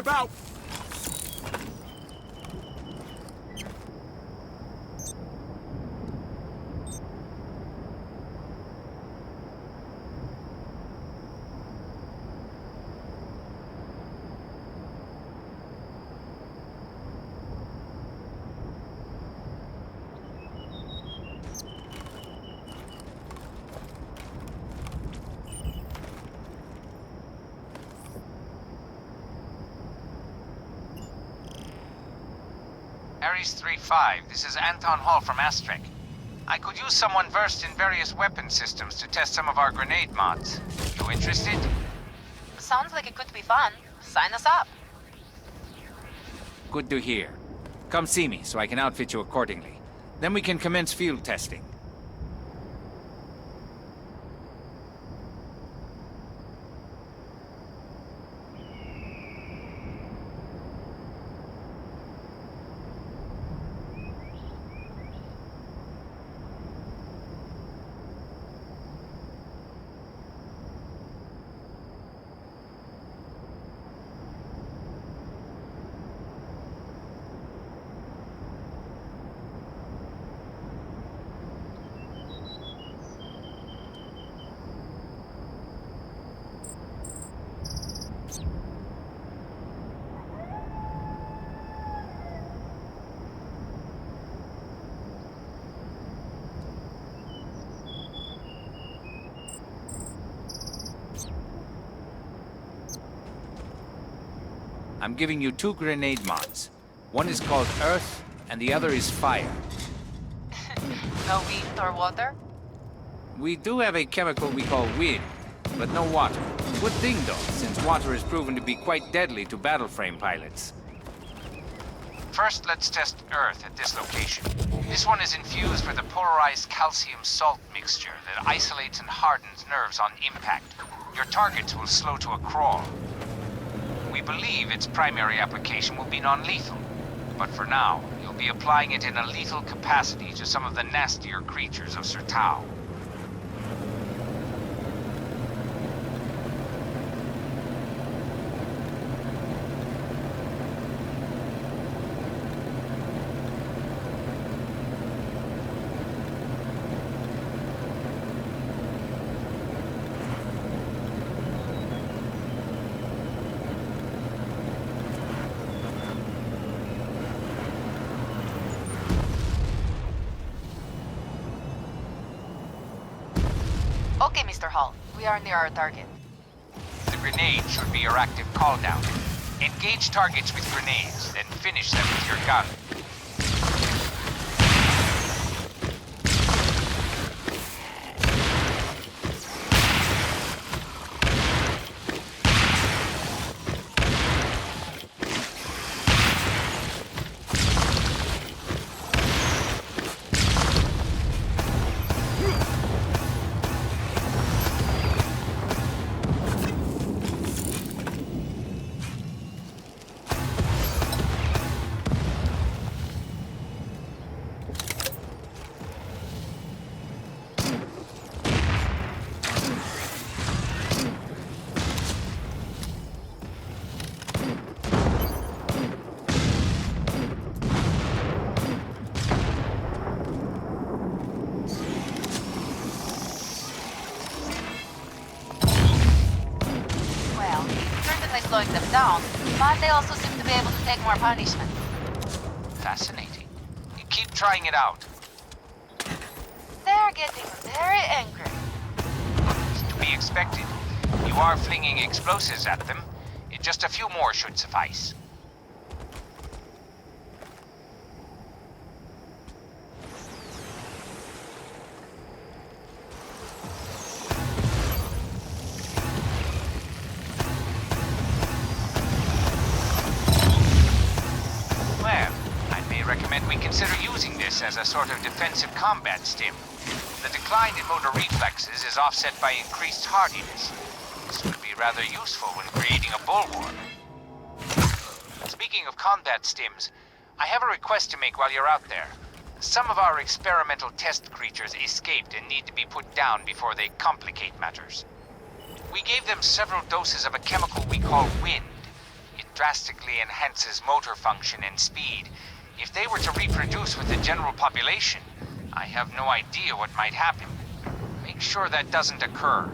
about! ARES 3-5, this is Anton Hall from Astrek. I could use someone versed in various weapon systems to test some of our grenade mods. You interested? Sounds like it could be fun. Sign us up. Good to hear. Come see me so I can outfit you accordingly. Then we can commence field testing. I'm giving you 2 grenade mods. One is called Earth, and the other is Fire. No wind or water? We do have a chemical we call wind, but no water. Good thing though, since water is proven to be quite deadly to battleframe pilots. First, let's test Earth at this location. This one is infused with a polarized calcium salt mixture that isolates and hardens nerves on impact. Your targets will slow to a crawl. We believe its primary application will be non-lethal, but for now, you'll be applying it in a lethal capacity to some of the nastier creatures of Sertao. Okay, Mr. Hall. We are near our target. The grenade should be your active call down. Engage targets with grenades, then finish them with your gun. Slowing them down, but they also seem to be able to take more punishment. Fascinating. You keep trying it out. They're getting very angry. It's to be expected. You are flinging explosives at them. Just a few more should suffice. Recommend we consider using this as a sort of defensive combat stim. The decline in motor reflexes is offset by increased hardiness. This would be rather useful when creating a bulwark. Speaking of combat stims, I have a request to make while you're out there. Some of our experimental test creatures escaped and need to be put down before they complicate matters. We gave them several doses of a chemical we call wind. It drastically enhances motor function and speed. If they were to reproduce with the general population, I have no idea what might happen. Make sure that doesn't occur.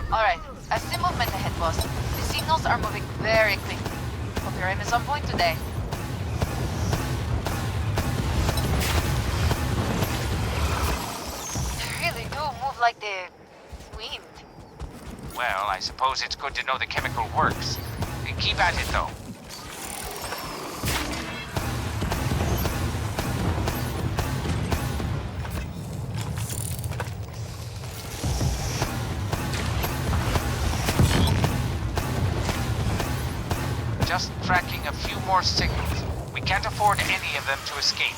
Alright, I see movement ahead, boss. The signals are moving very quickly. Hope your aim is on point today. They really do move like the wind. Well, I suppose it's good to know the chemical works. Keep at it, though. Just tracking a few more signals. We can't afford any of them to escape.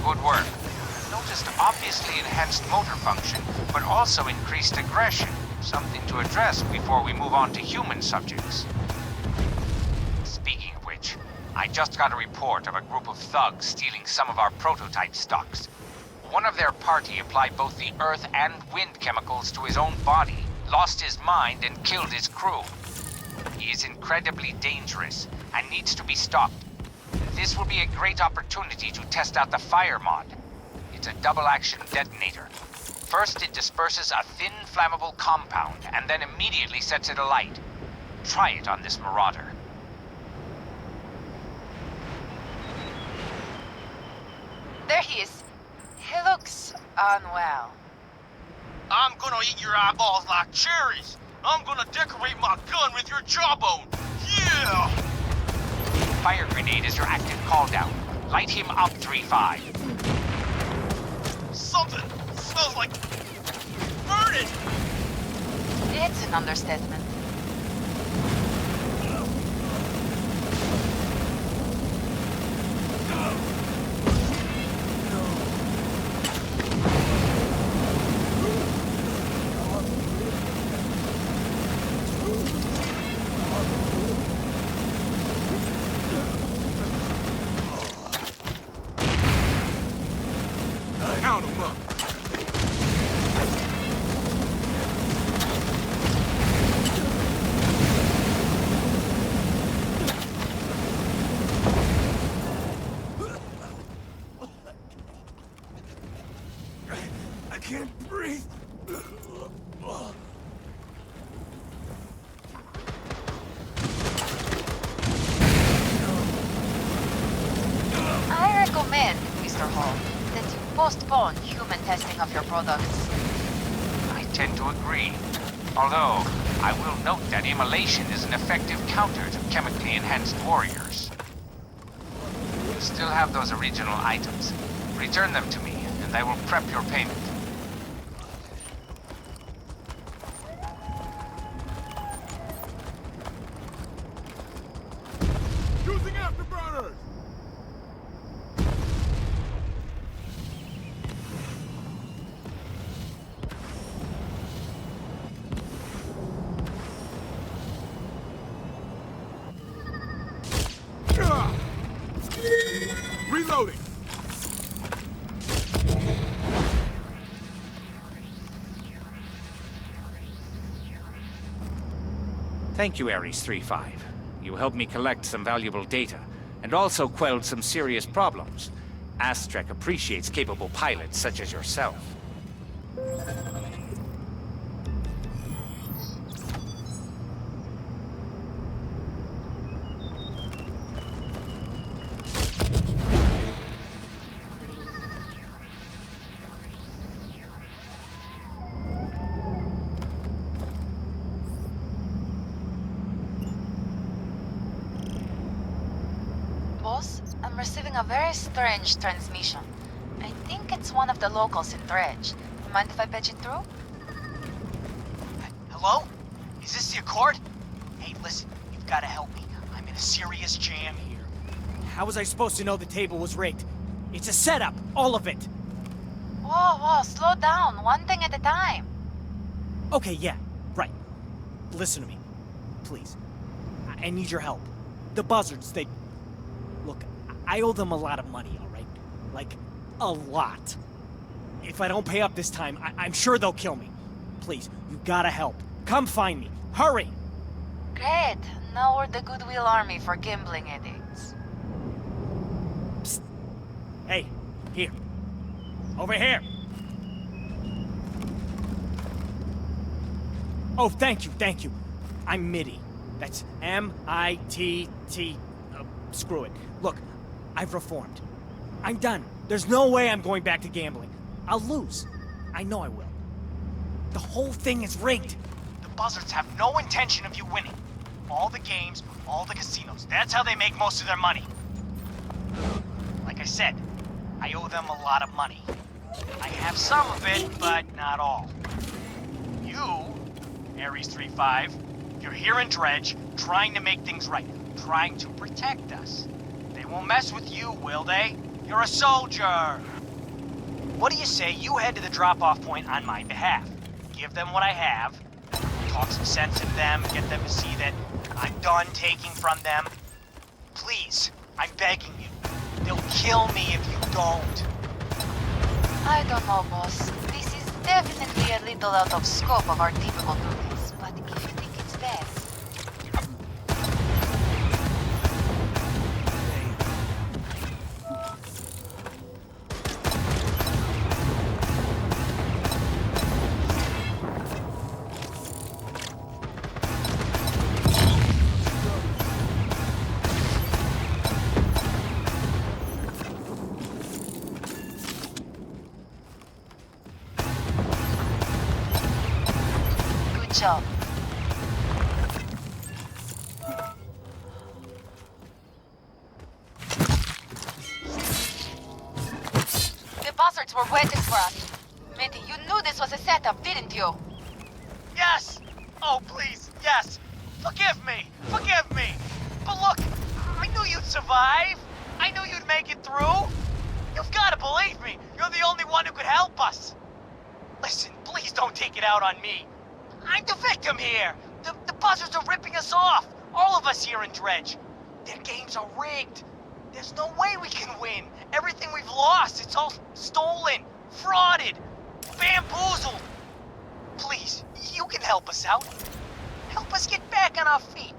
Good work. Noticed obviously enhanced motor function, but also increased aggression. Something to address before we move on to human subjects. Speaking of which, I just got a report of a group of thugs stealing some of our prototype stocks. One of their party applied both the earth and wind chemicals to his own body, lost his mind, and killed his crew. He is incredibly dangerous and needs to be stopped. This will be a great opportunity to test out the fire mod. It's a double-action detonator. First, it disperses a thin, flammable compound, and then immediately sets it alight. Try it on this marauder. There he is. He looks unwell. I'm gonna eat your eyeballs like cherries. I'm gonna decorate my gun with your jawbone. Yeah! Fire grenade is your active call-down. Light him up, 3-5. Something smells like burning. It's an understatement. Count 'em up. I can't breathe. I recommend, Mr. Hall, that you postpone human testing of your products. I tend to agree. Although, I will note that immolation is an effective counter to chemically enhanced warriors. You still have those original items. Return them to me, and I will prep your payment. Using afterburners. Reloading. Thank you, ARES 3-5. You helped me collect some valuable data. and also quelled some serious problems. Astrek appreciates capable pilots such as yourself. Boss, I'm receiving a very strange transmission. I think it's one of the locals in Dredge. You mind if I patch it through? Hello? Is this the Accord? Hey, listen, you've got to help me. I'm in a serious jam here. How was I supposed to know the table was rigged? It's a setup, all of it. Whoa, slow down. One thing at a time. Okay, yeah, right. Listen to me, please. I need your help. The buzzards, they... Look, I owe them a lot of money, all right? Like, a lot. If I don't pay up this time, I'm sure they'll kill me. Please, you gotta help. Come find me. Hurry! Great. Now we're the Goodwill Army for gambling addicts. Psst. Hey, here. Over here. Oh, thank you. I'm Mitty. That's M-I-T-T. Screw it. Look, I've reformed. I'm done. There's no way I'm going back to gambling. I'll lose. I know I will. The whole thing is rigged. The buzzards have no intention of you winning. All the games, all the casinos. That's how they make most of their money. Like I said, I owe them a lot of money. I have some of it, but not all. You, ARES 3-5, you're here in Dredge, trying to make things right. Trying to protect us. They won't mess with you, will they? You're a soldier! What do you say you head to the drop-off point on my behalf? Give them what I have, talk some sense into them, get them to see that I'm done taking from them. Please, I'm begging you. They'll kill me if you don't. I don't know, boss. This is definitely a little out of scope of our typical duties, but if you think it's best... job. The buzzards were waiting for us. Mitty, you knew this was a setup, didn't you? Yes! Oh, please, yes! Forgive me! Forgive me! But look, I knew you'd survive! I knew you'd make it through! You've got to believe me! You're the only one who could help us! Listen, please don't take it out on me. I'm the victim here! The buzzards are ripping us off! All of us here in Dredge. Their games are rigged. There's no way we can win. Everything we've lost, it's all stolen, frauded, bamboozled. Please, you can help us out. Help us get back on our feet.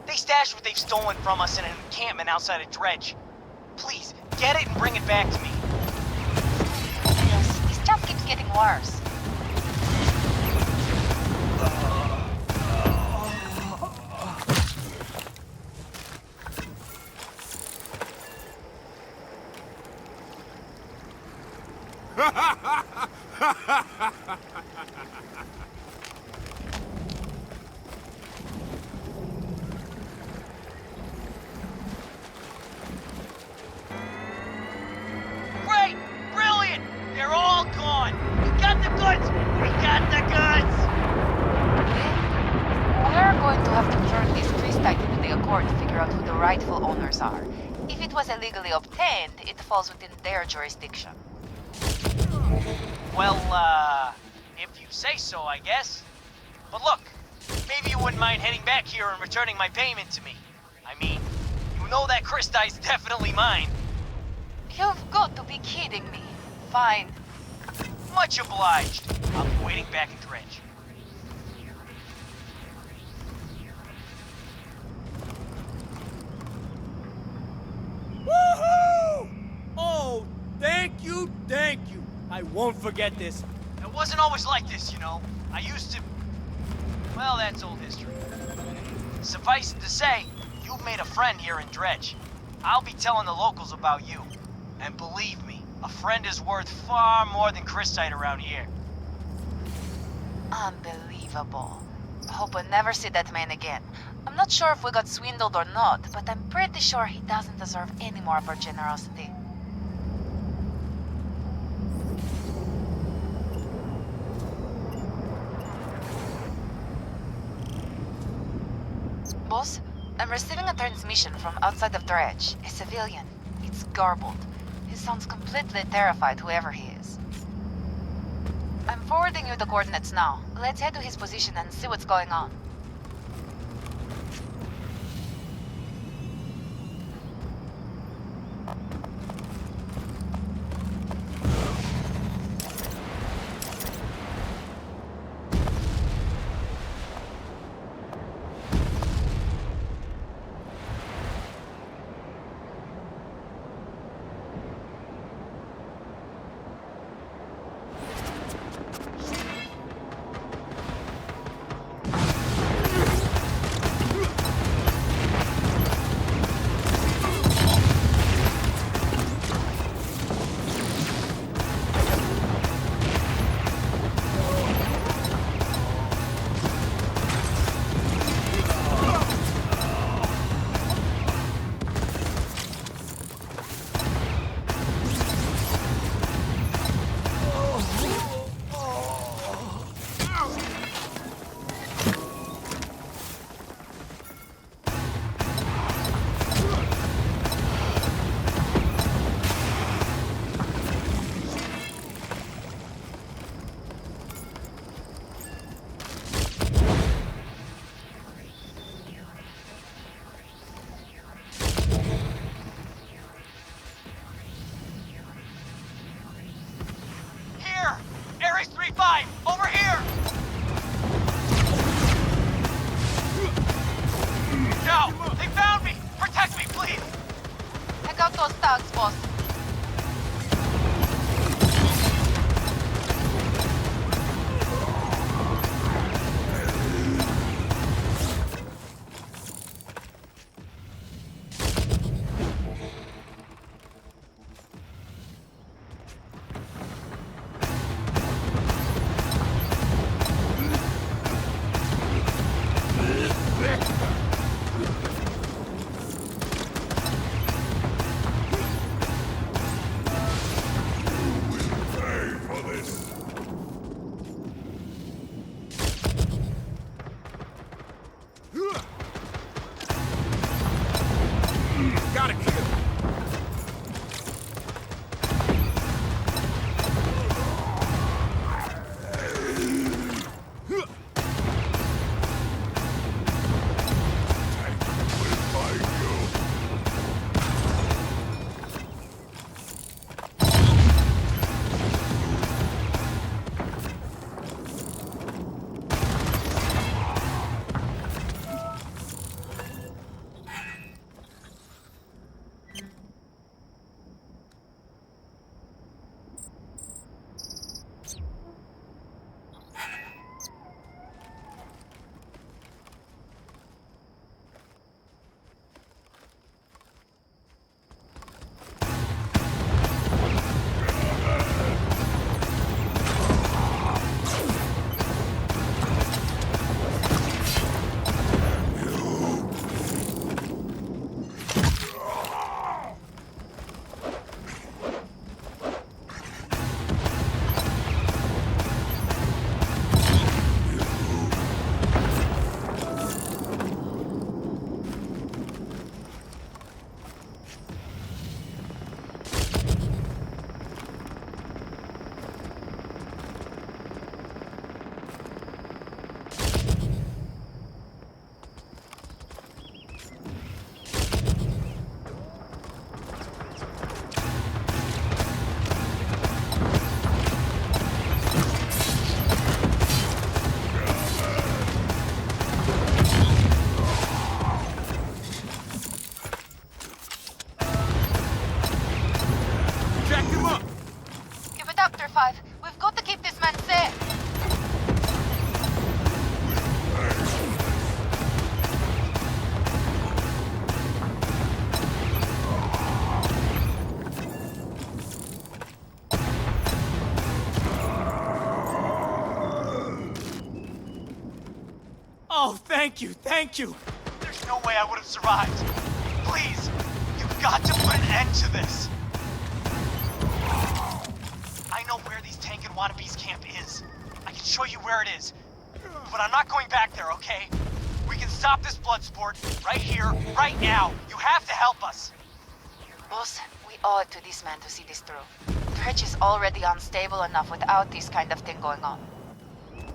They stashed what they've stolen from us in an encampment outside of Dredge. Please, get it and bring it back to me. Yes, this just keeps getting worse. Great! Brilliant! They're all gone! We got the goods! We got the goods! We're going to have to turn this crystite into the Accord to figure out who the rightful owners are. If it was illegally obtained, it falls within their jurisdiction. Well, if you say so, I guess. But look, maybe you wouldn't mind heading back here and returning my payment to me. I mean, you know that crystite's definitely mine. You've got to be kidding me. Fine. Much obliged. I'll be waiting back in Dredge. I won't forget this. It wasn't always like this, you know. I used to... Well, that's old history. Suffice it to say, you've made a friend here in Dredge. I'll be telling the locals about you. And believe me, a friend is worth far more than crystite around here. Unbelievable. Hope we'll never see that man again. I'm not sure if we got swindled or not, but I'm pretty sure he doesn't deserve any more of our generosity. Boss, I'm receiving a transmission from outside of Dredge. A civilian. It's garbled. He sounds completely terrified, whoever he is. I'm forwarding you the coordinates now. Let's head to his position and see what's going on. Oh, thank you, thank you. There's no way I would have survived. Please, you've got to put an end to this. I know where these tank and wannabes camp is. I can show you where it is. But I'm not going back there, okay? We can stop this blood sport right here, right now. You have to help us. Boss, we owe it to this man to see this through. Dredge is already unstable enough without this kind of thing going on.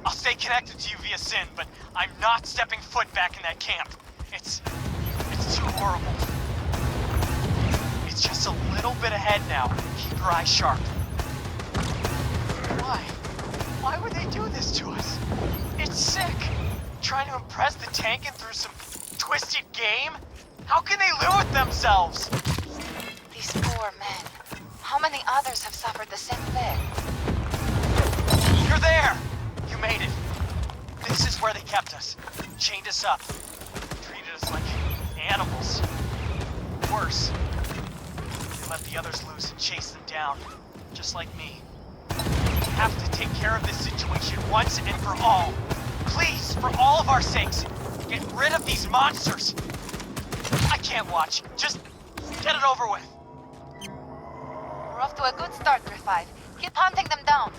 I'll stay connected to you via SYN, but I'm not stepping foot back in that camp. It's too horrible. It's just a little bit ahead now. Keep your eyes sharp. Why? Why would they do this to us? It's sick. Trying to impress the tank and through some twisted game? How can they live with themselves? These poor men. How many others have suffered the same fate? You're there! You made it. This is where they kept us. Chained us up. Treated us like animals. Worse. They let the others loose and chased them down. Just like me. We have to take care of this situation once and for all. Please, for all of our sakes, get rid of these monsters. I can't watch. Just get it over with. We're off to a good start, 3-5. Keep hunting them down.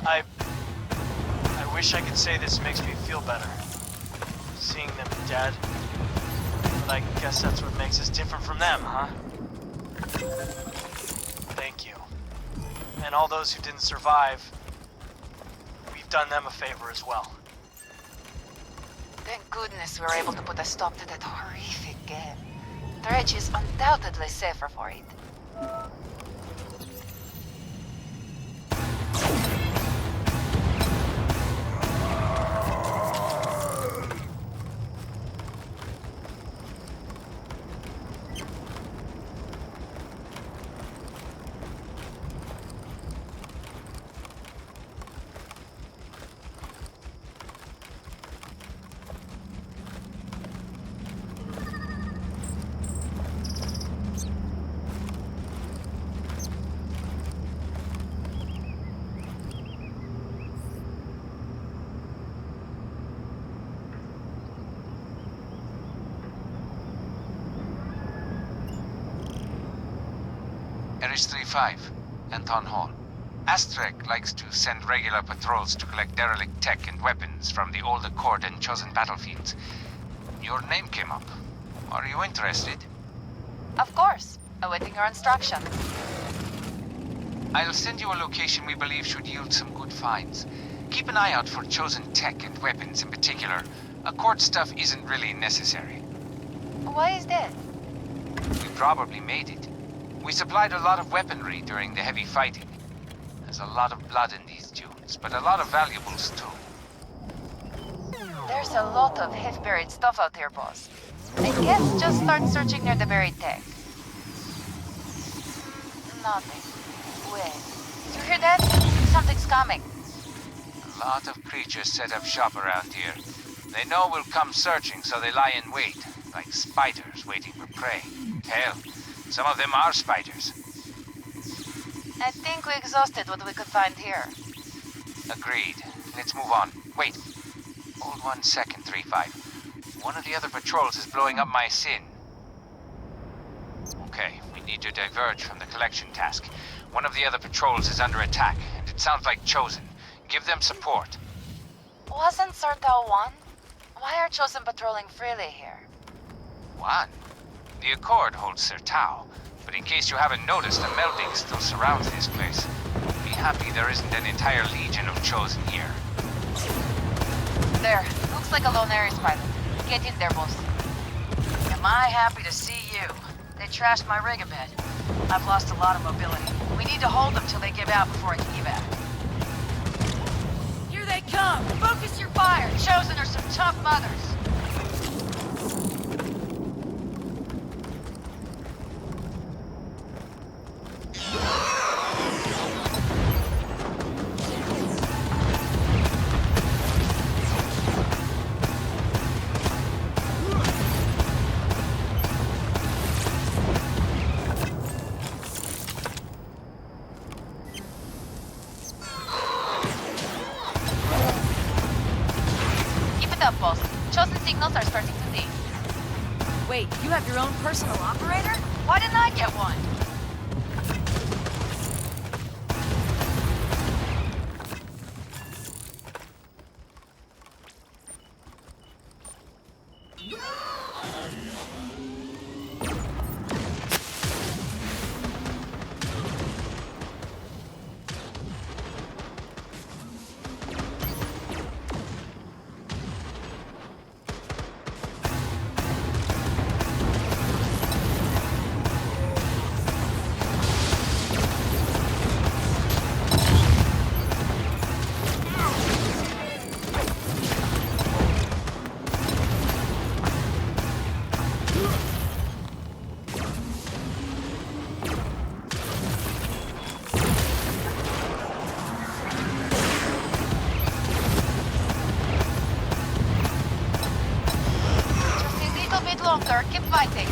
I wish I could say this makes me feel better. Seeing them dead. But I guess that's what makes us different from them, huh? Thank you. And all those who didn't survive, we've done them a favor as well. Thank goodness we were able to put a stop to that horrific game. Dredge is undoubtedly safer for it. ARES 3-5, Anton Hall. Astrek likes to send regular patrols to collect derelict tech and weapons from the old Accord and Chosen battlefields. Your name came up. Are you interested? Of course. Awaiting your instruction. I'll send you a location we believe should yield some good finds. Keep an eye out for Chosen tech and weapons in particular. Accord stuff isn't really necessary. Why is that? We probably made it. We supplied a lot of weaponry during the heavy fighting. There's a lot of blood in these dunes, but a lot of valuables too. There's a lot of half-buried stuff out here, boss. I guess just start searching near the buried tech. Nothing. Wait. You hear that? Something's coming. A lot of creatures set up shop around here. They know we'll come searching, so they lie in wait, like spiders waiting for prey. Hell, some of them are spiders. I think we exhausted what we could find here. Agreed. Let's move on. Wait. Hold 1 second, 3-5. One of the other patrols is blowing up my SYN. Okay, we need to diverge from the collection task. One of the other patrols is under attack, and it sounds like Chosen. Give them support. Wasn't Sertao one? Why are Chosen patrolling freely here? One? The Accord holds Sertao, but in case you haven't noticed, a melding still surrounds this place. Be happy there isn't an entire legion of Chosen here. There. Looks like a lone ARES pilot. Get in there, boss. Am I happy to see you? They trashed my rig a bit. I've lost a lot of mobility. We need to hold them till they give out before I can evac. Here they come! Focus your fire! Chosen are some tough mothers! signals are starting to ding. Wait, you have your own personal operator? Why didn't I get one? Longer, keep fighting.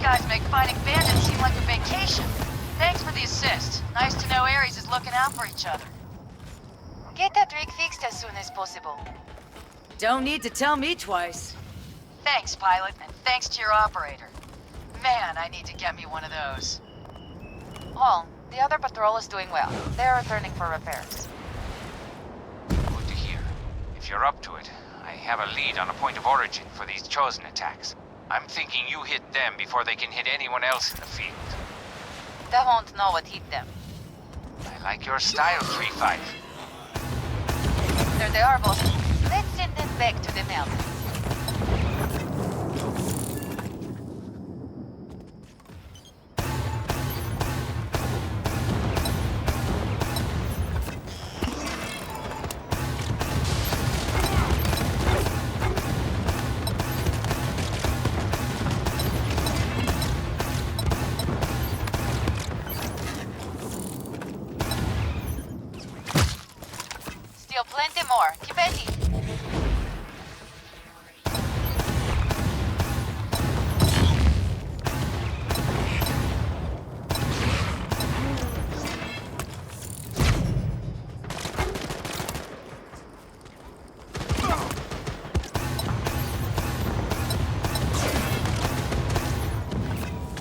Guys make fighting bandits seem like a vacation. Thanks for the assist. Nice to know ARES is looking out for each other. Get that rig fixed as soon as possible. Don't need to tell me twice. Thanks, pilot, and thanks to your operator. Man, I need to get me one of those. Hall, the other patrol is doing well. They're returning for repairs. Good to hear. If you're up to it, I have a lead on a point of origin for these Chosen attacks. I'm thinking you hit them before they can hit anyone else in the field. They won't know what hit them. I like your style, 3-5. There they are, boss. Let's send them back to the mountain. Plenty more. Keep at it.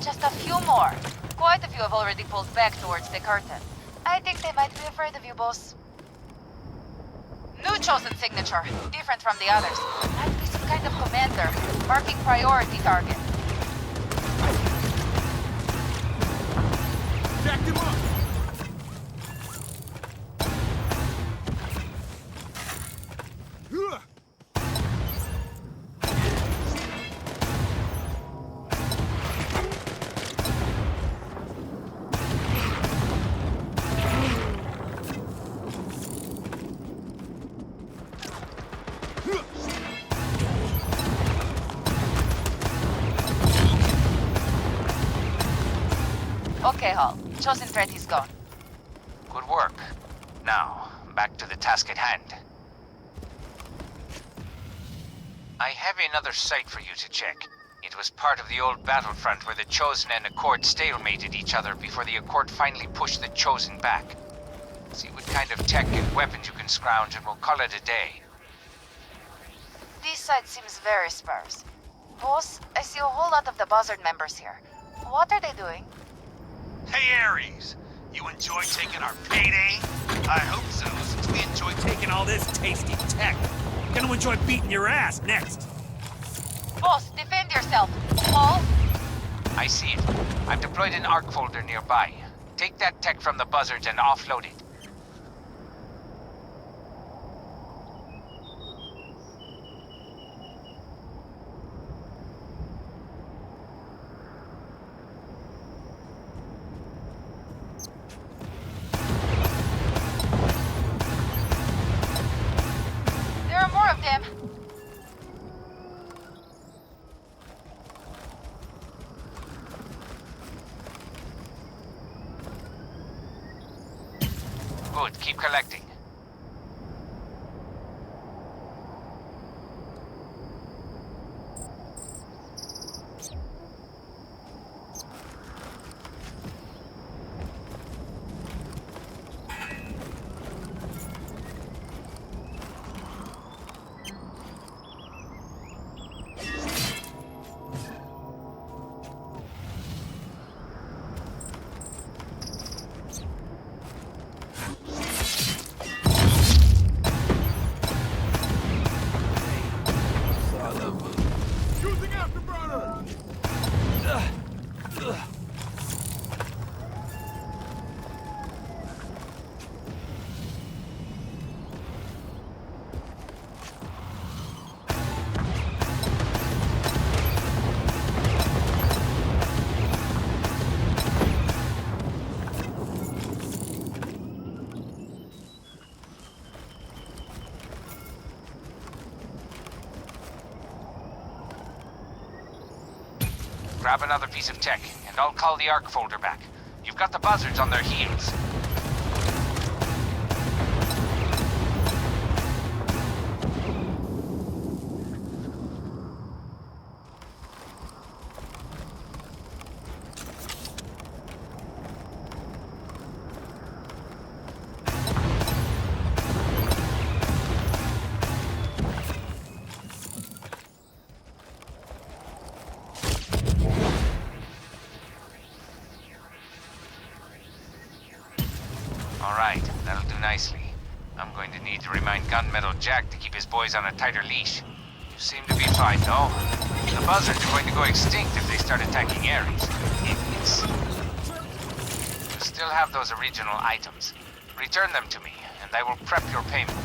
Just a few more. Quite a few have already pulled back towards the curtain. I think they might be afraid of you, boss. New Chosen signature, different from the others. Might be some kind of commander, marking priority target. Jacked him up! Okay, Hall. Chosen threat is gone. Good work. Now, back to the task at hand. I have another site for you to check. It was part of the old battlefront where the Chosen and Accord stalemated each other before the Accord finally pushed the Chosen back. See what kind of tech and weapons you can scrounge and we'll call it a day. This site seems very sparse. Boss, I see a whole lot of the Buzzard members here. What are they doing? Hey, ARES! You enjoy taking our payday? I hope so, since we enjoy taking all this tasty tech. Gonna enjoy beating your ass next. Boss, defend yourself! yourself. Paul? I see it. I've deployed an ARC folder nearby. Take that tech from the buzzards and offload it. There are more of them. Good, keep collecting. Grab another piece of tech, and I'll call the ARC folder back. You've got the buzzards on their heels. Alright, that'll do nicely. I'm going to need to remind Gunmetal Jack to keep his boys on a tighter leash. You seem to be fine, though. The buzzards are going to go extinct if they start attacking ARES. Idiots. You still have those original items. Return them to me, and I will prep your payment.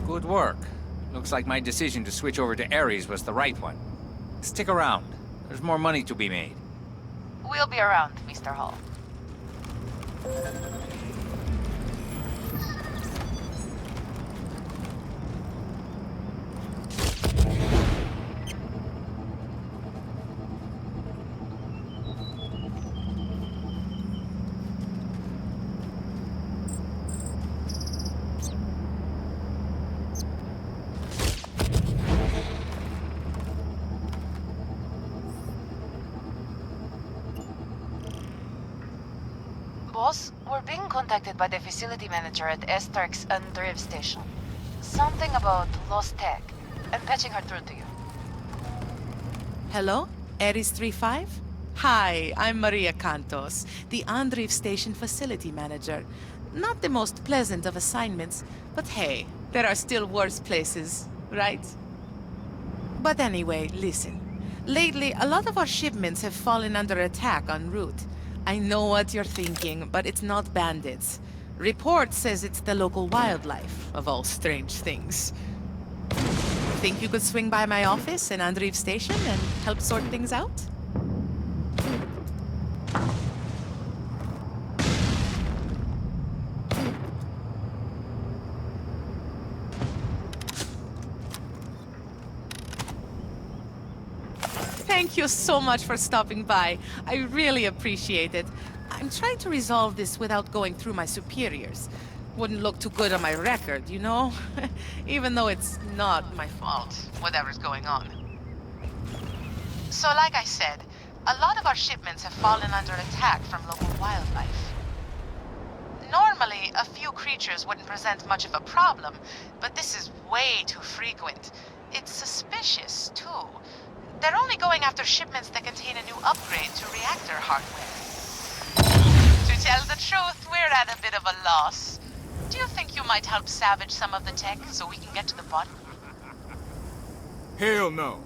Good work. Looks like my decision to switch over to ARES was the right one. Stick around. There's more money to be made. We'll be around, Mr. Hall. Boss, we're being contacted by the facility manager at Astrek's Andreev Station. Something about lost tech. I'm patching her through to you. Hello? ARES 3-5? Hi, I'm Maria Cantos, the Andreev Station facility manager. Not the most pleasant of assignments, but hey, there are still worse places, right? But anyway, listen. Lately, a lot of our shipments have fallen under attack en route. I know what you're thinking, but it's not bandits. Report says it's the local wildlife, of all strange things. Think you could swing by my office in Andreev Station and help sort things out? Thank you so much for stopping by. I really appreciate it. I'm trying to resolve this without going through my superiors. Wouldn't look too good on my record, you know? Even though it's not my fault, whatever's going on. So like I said, a lot of our shipments have fallen under attack from local wildlife. Normally, a few creatures wouldn't present much of a problem, but this is way too frequent. It's suspicious, too. They're only going after shipments that contain a new upgrade to reactor hardware. To tell the truth, we're at a bit of a loss. Do you think you might help salvage some of the tech so we can get to the bottom? Hell no.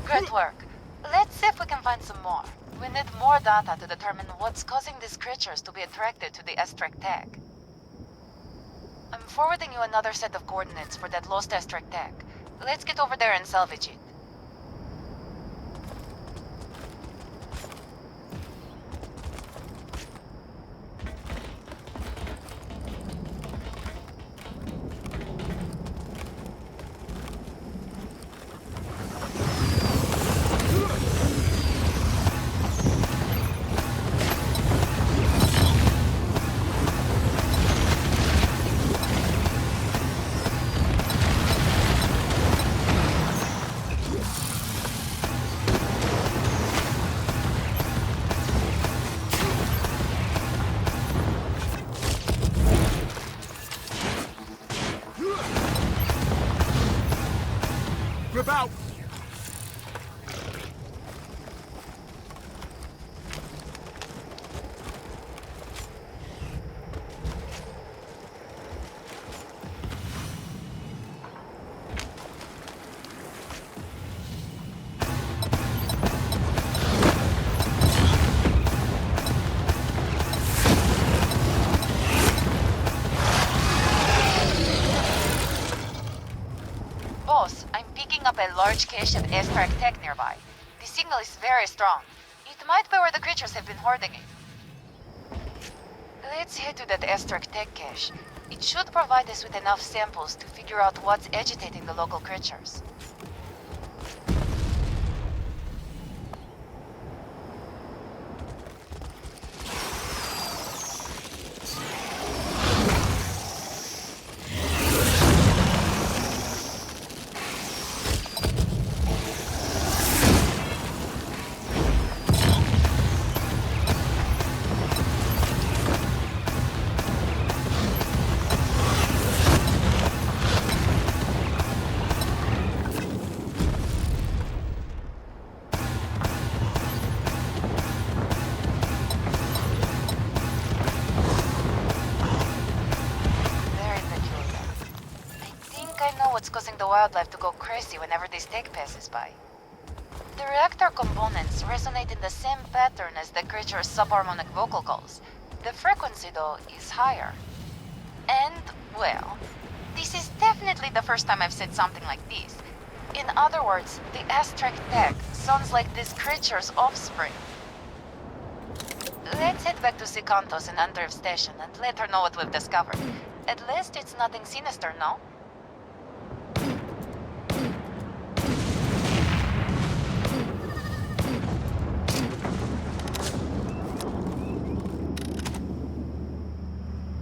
Good work. Let's see if we can find some more. We need more data to determine what's causing these creatures to be attracted to the Astrek tech. I'm forwarding you another set of coordinates for that lost Astrek tech. Let's get over there and salvage it. Flip out! Boss, I'm picking up a large cache of Astrek tech nearby. The signal is very strong. It might be where the creatures have been hoarding it. Let's head to that Astrek tech cache. It should provide us with enough samples to figure out what's agitating the local creatures. What's causing the wildlife to go crazy whenever this tech passes by. The reactor components resonate in the same pattern as the creature's subharmonic vocal calls. The frequency, though, is higher. And, well, this is definitely the first time I've said something like this. In other words, the Astrek tech sounds like this creature's offspring. Let's head back to Sikantos in Andreev Station and let her know what we've discovered. At least it's nothing sinister, no?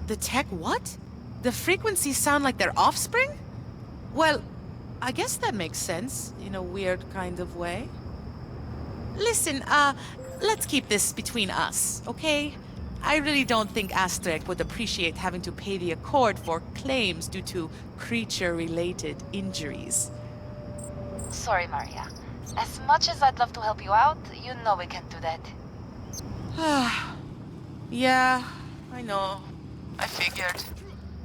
The tech what? The frequencies sound like their offspring? Well, I guess that makes sense, in a weird kind of way. Listen, let's keep this between us, okay? I really don't think Astrek would appreciate having to pay the Accord for claims due to creature-related injuries. Sorry, Maria. As much as I'd love to help you out, you know we can't do that. Yeah, I know. I figured.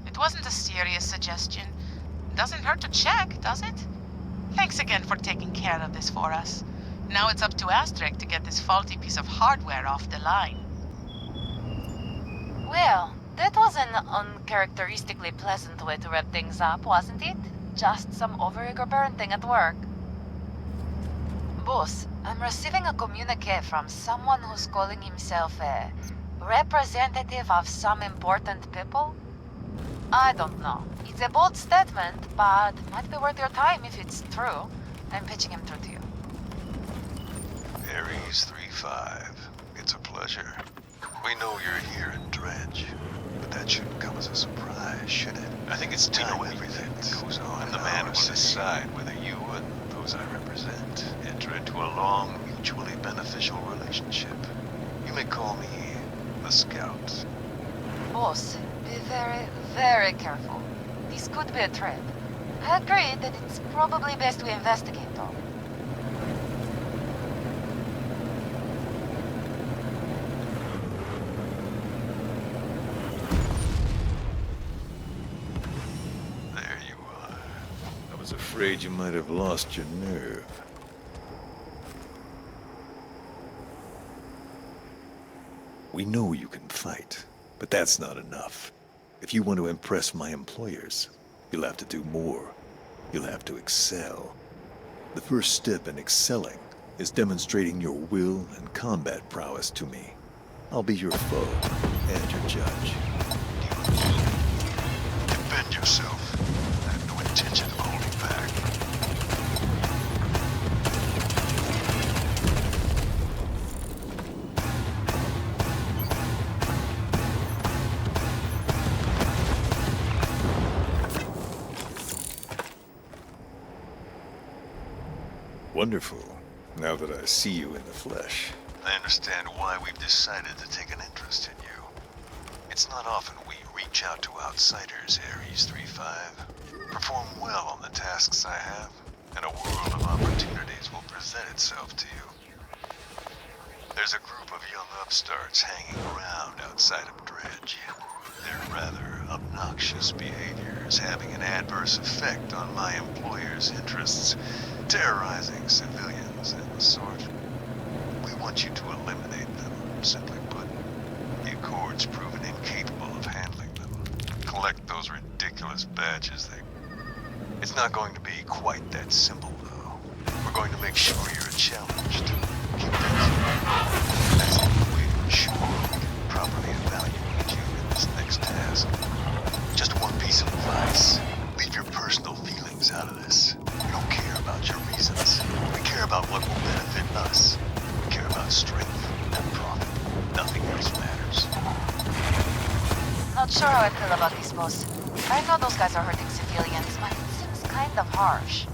It wasn't a serious suggestion. Doesn't hurt to check, does it? Thanks again for taking care of this for us. Now it's up to Astrek to get this faulty piece of hardware off the line. Well, that was an uncharacteristically pleasant way to wrap things up, wasn't it? Just some overeager parenting at work. Boss, I'm receiving a communique from someone who's calling himself a representative of some important people. I don't know. It's a bold statement, but might be worth your time if it's true. I'm pitching him through to you. Ares 3-5, it's a pleasure. We know you're here in Dredge, but that shouldn't come as a surprise, should it? I think it's time we know everything that goes on. And the man will decide whether you and those I represent enter into a long, mutually beneficial relationship. You may call me the Scout. Boss, be very, very careful. This could be a trap. I agree that it's probably best we investigate, though. There you are. I was afraid you might have lost your nerve. We know you can fight, but that's not enough. If you want to impress my employers, you'll have to do more. You'll have to excel. The first step in excelling is demonstrating your will and combat prowess to me. I'll be your foe and your judge. Defend yourself. I have no intention of holding back. Wonderful. Now that I see you in the flesh, I understand why we've decided to take an interest in you. It's not often we reach out to outsiders, Ares 3-5. Perform well on the tasks I have, and a world of opportunities will present itself to you. There's a group of young upstarts hanging around outside of Dredge. Their rather obnoxious behaviors having an adverse effect on my employer's interests, terrorizing civilians and the sort. We want you to eliminate them, simply put. The Accord's proven incapable of handling them. Collect those ridiculous badges It's not going to be quite that simple, though. We're going to make sure you're challenged. Keep that. That's the only way to ensure we can properly evaluate you in this next task. Just one piece of advice. Leave your personal feelings out of this. We don't care about your reasons. We care about what will benefit us. We care about strength and profit. Nothing else matters. Not sure how I feel about this, boss. I know those guys are hurting civilians, but it seems kind of harsh.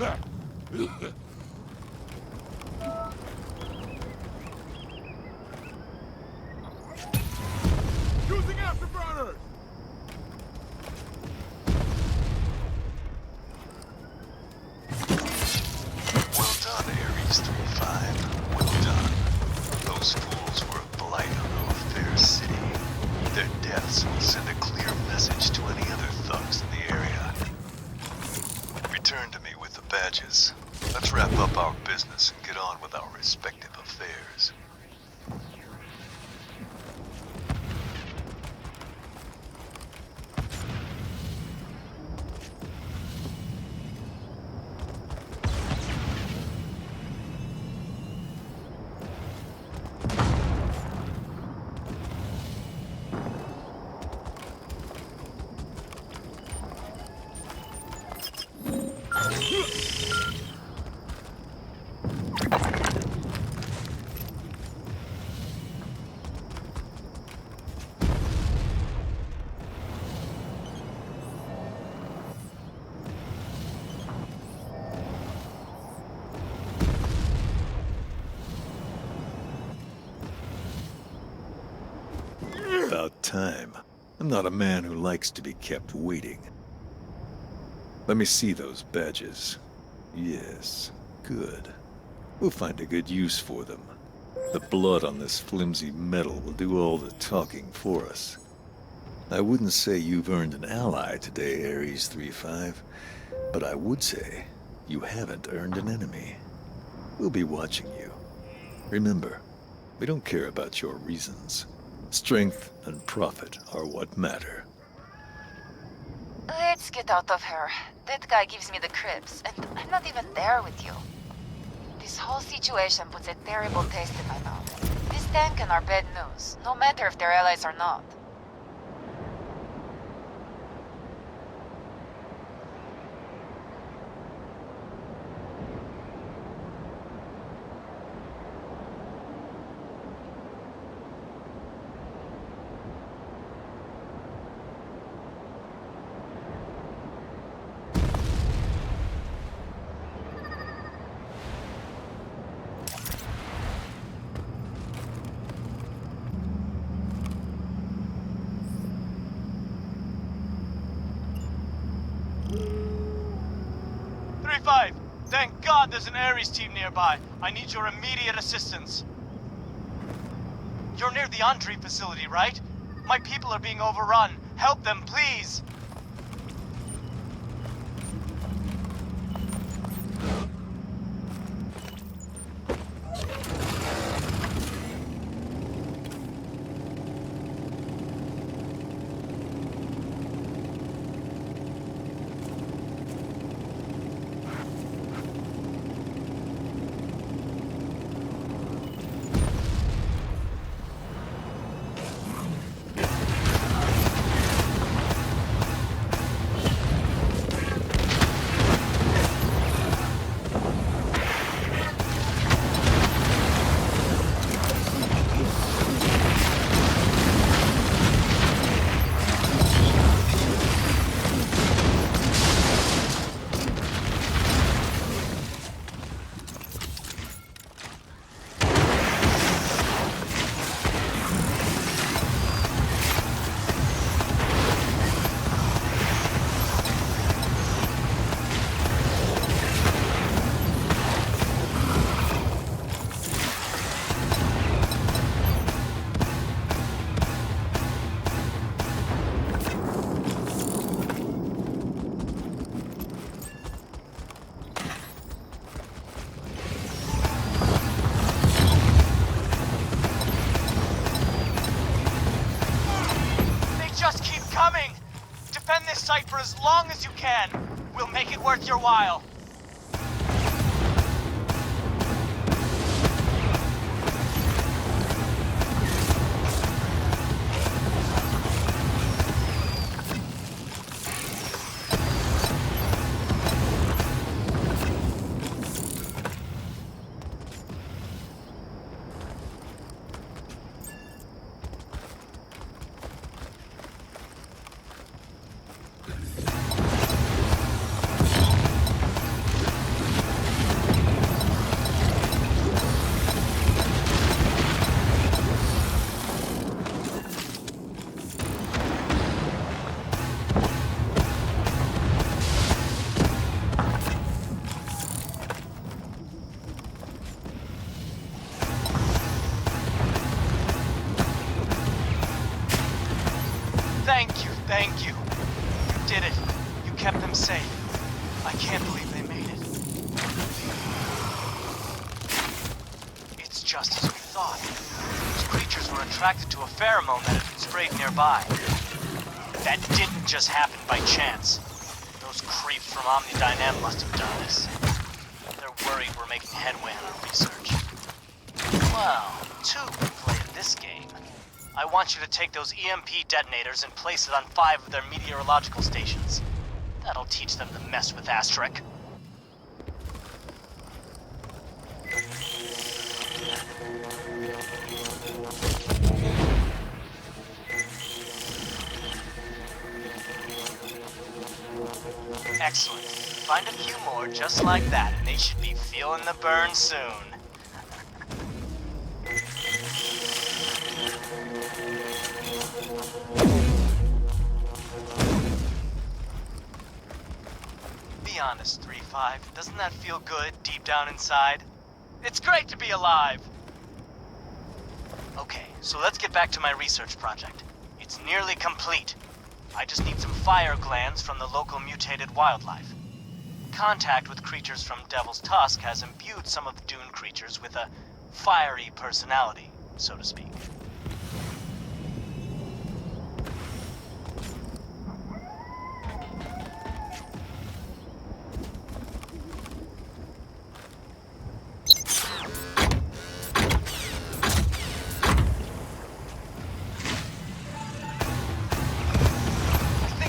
Using afterburners! Well done, Ares 3-5. Well done. Those fools were a blight on our fair city. Their deaths will send a clear message to any other thugs in the area. Return to me with the badges. Let's wrap up our business and get on with our respective affairs. About time. I'm not a man who likes to be kept waiting. Let me see those badges. Yes, good. We'll find a good use for them. The blood on this flimsy metal will do all the talking for us. I wouldn't say you've earned an ally today, Ares 3-5, but I would say you haven't earned an enemy. We'll be watching you. Remember, we don't care about your reasons. Strength and profit are what matter. Let's get out of here. That guy gives me the creeps, and I'm not even there with you. This whole situation puts a terrible taste in my mouth. This tank and are bad news, no matter if they're allies or not. Thank God there's an ARES team nearby. I need your immediate assistance. You're near the Andreev facility, right? My people are being overrun. Help them, please! Site for as long as you can. We'll make it worth your while. I can't believe they made it. It's just as we thought. Those creatures were attracted to a pheromone that had been sprayed nearby. That didn't just happen by chance. Those creeps from Omnidynam must have done this. They're worried we're making headway on our research. Well, to play at this game, I want you to take those EMP detonators and place it on 5 of their meteorological stations. That'll teach them to mess with Astrek. Excellent. Find a few more just like that, and they should be feeling the burn soon. Be honest, 3-5. Doesn't that feel good deep down inside? It's great to be alive! Okay, so let's get back to my research project. It's nearly complete. I just need some fire glands from the local mutated wildlife. Contact with creatures from Devil's Tusk has imbued some of the Dune creatures with a fiery personality, so to speak.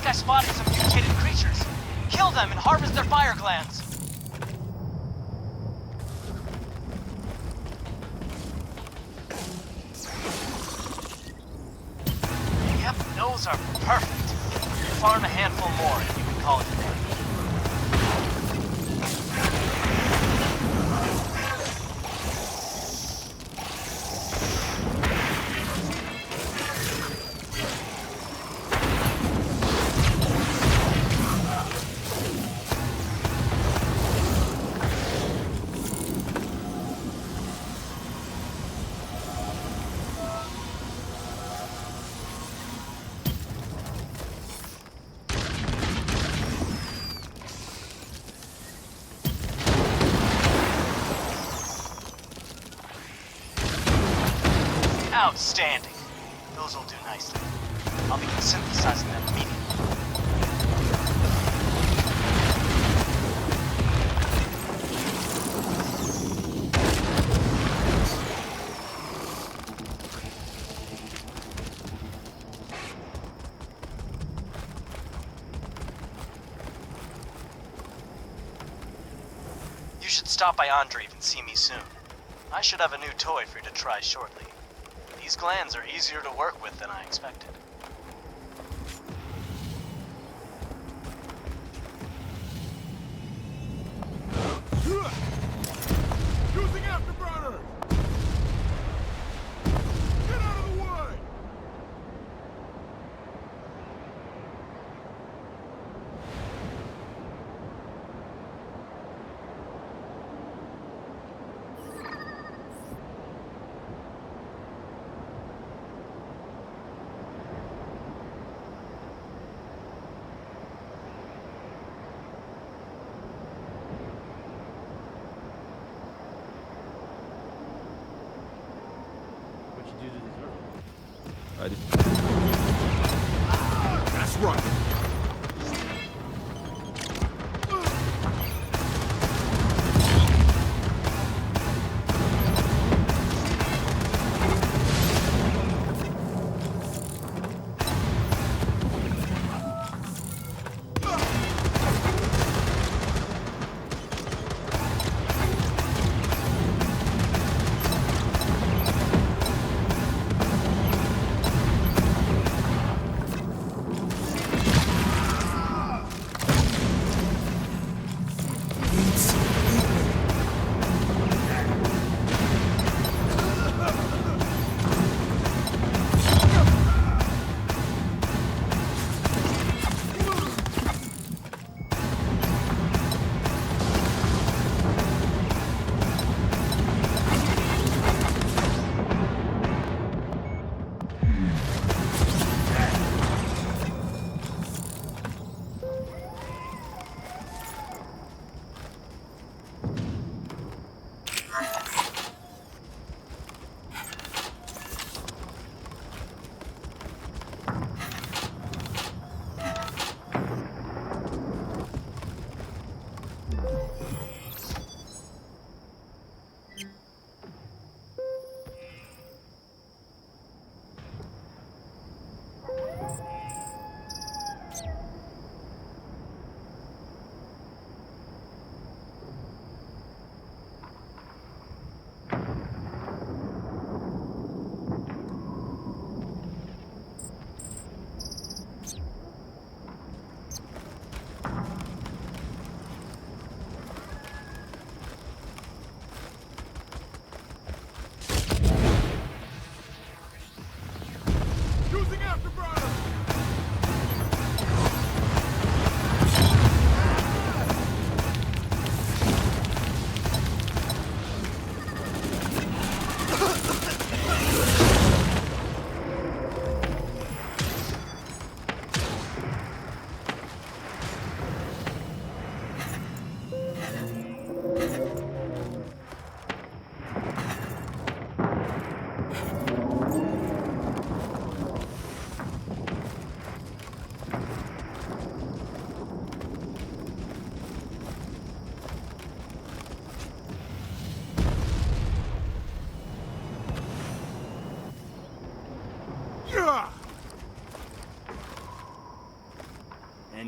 I spotted some mutated creatures. Kill them and harvest their fire glands. Yep, those are perfect. Farm a handful more and you can call it a day. Outstanding. Those will do nicely. I'll begin synthesizing them immediately. You should stop by Andreev and see me soon. I should have a new toy for you to try shortly. These glands are easier to work with than I expected. Using afterburner! Get out of the way! That's right.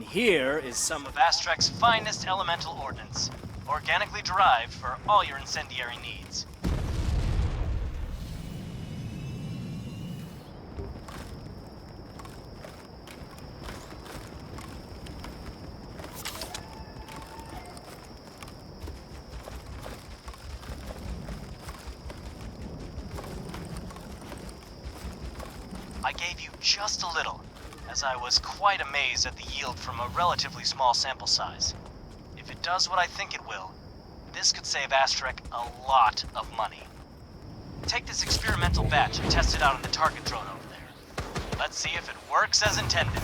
here is some of Astrek's finest elemental ordnance, organically derived for all your incendiary needs. I gave you just a little, as I was quite amazed at the yield from a relatively small sample size. If it does what I think it will, this could save Astrek a lot of money. Take this experimental batch and test it out on the target drone over there. Let's see if it works as intended.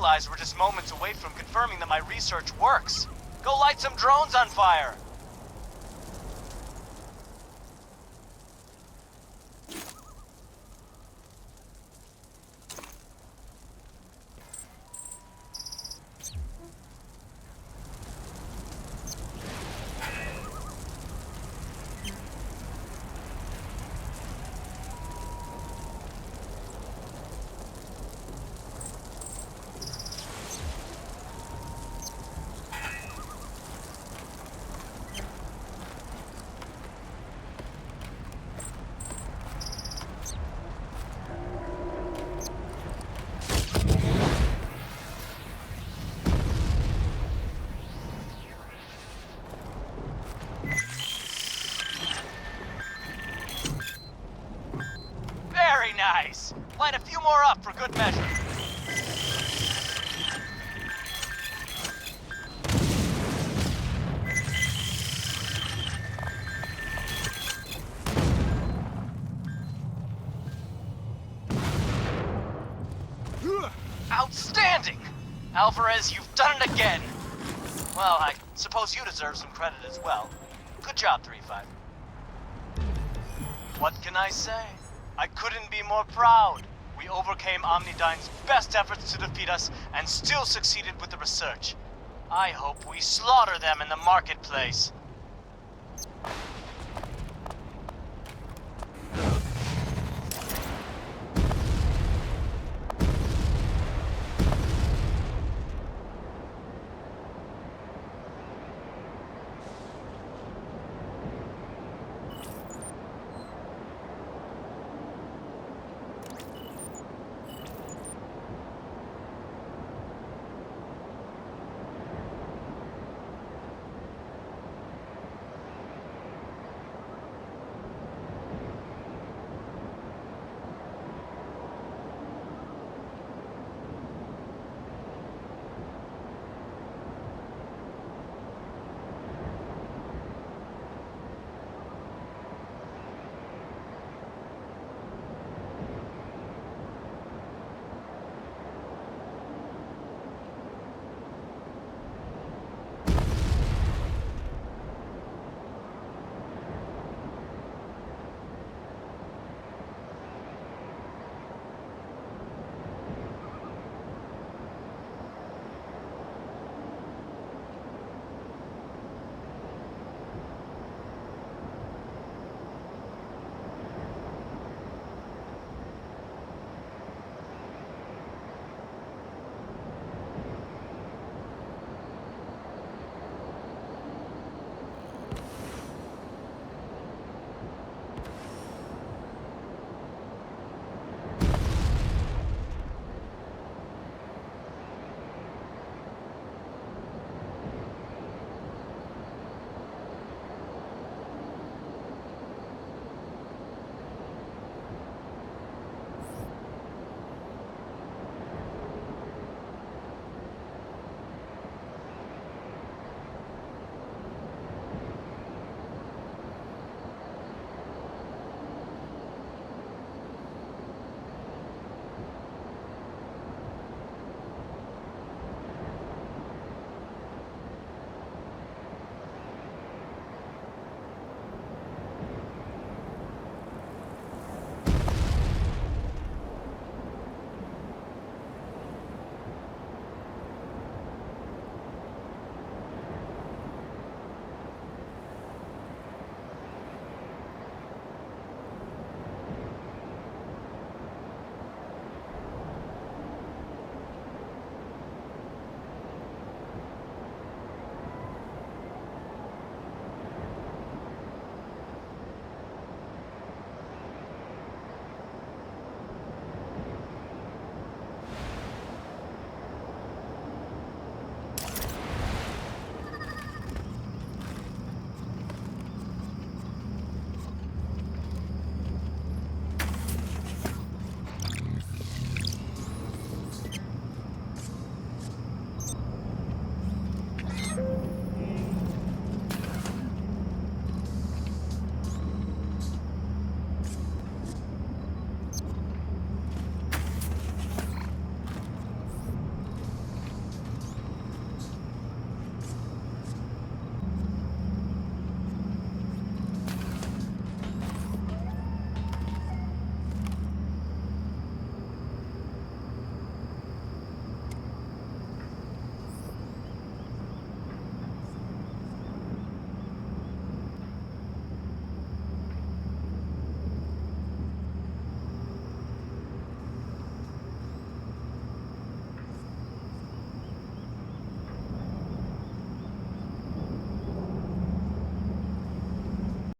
realize we're just moments away from confirming that my research works. Go light some drones on fire! Very nice! Light a few more up for good measure. Outstanding! Alvarez, you've done it again! Well, I suppose you deserve some credit as well. Good job, 3-5. What can I say? I couldn't be more proud. We overcame Omnidyne's best efforts to defeat us and still succeeded with the research. I hope we slaughter them in the marketplace.